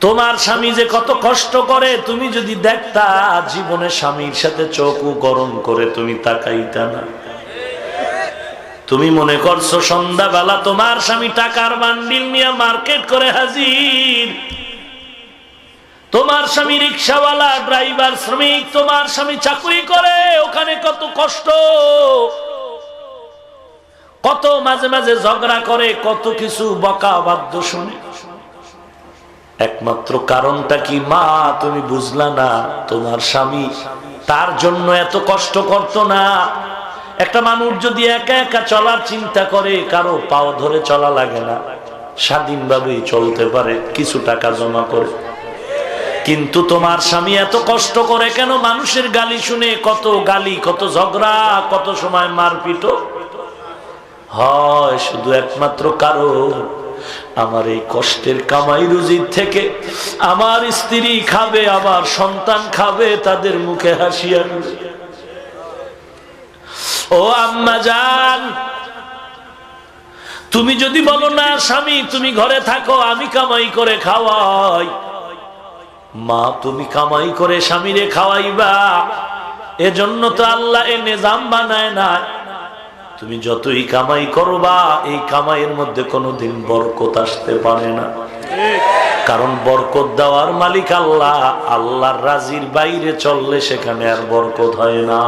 তোমার স্বামী যে কত কষ্ট করে তুমি যদি দেখতা, জীবনে স্বামীর সাথে চোখও গরম করে তুমি তাকাইতা না। তুমি মনে করছো সন্ধ্যাবেলা তোমার স্বামী টাকার বান্ডিল নিয়ে মার্কেট করে হাজির, তোমার স্বামী রিক্সাওয়ালা, ড্রাইভার, শ্রমিক, তোমার স্বামী চাকরি করে, ওখানে কত কষ্ট, কত মাঝে মাঝে ঝগড়া করে, কত কিছু বকা বাদ্য শুনে। একমাত্র কারণটা কি মা? তুমি বুঝলা না, তোমার স্বামী তার জন্য এত কষ্ট করত না। একটা মানুষ যদি একা একা চলার চিন্তা করে, কারো পাও ধরে চলা লাগে না, স্বাধীনভাবেই চলতে পারে কিছু টাকা জমা করে। কিন্তু তোমার স্বামী এত কষ্ট করে কেন? মানুষের গালি শুনে, কত গালি, কত ঝগড়া, কত সময় মারপিট হয়। শুধু একমাত্র কারণ, আমার এই কষ্টের কামাই রুজির থেকে আমার স্ত্রী খাবে, আমার সন্তান খাবে, তাদের মুখে হাসি আসবে। ও আম্মা জান, তুমি যদি বলো না স্বামী তুমি ঘরে থাকো, আমি কামাই করে খাওয়াই, মা তুমি কামাই করে স্বামীরে খাওয়াইবা, এজন্য তো আল্লাহ এ নিজাম বানায় না। তুমি যতই কামাই করবা, এই কামাইয়ের মধ্যে কোনোদিন বরকত আসতে পারে না। কারণ বরকত দেওয়ার মালিক আল্লাহ। আল্লাহর রাজির বাইরে চললে সেখানে আর বরকত হয় না।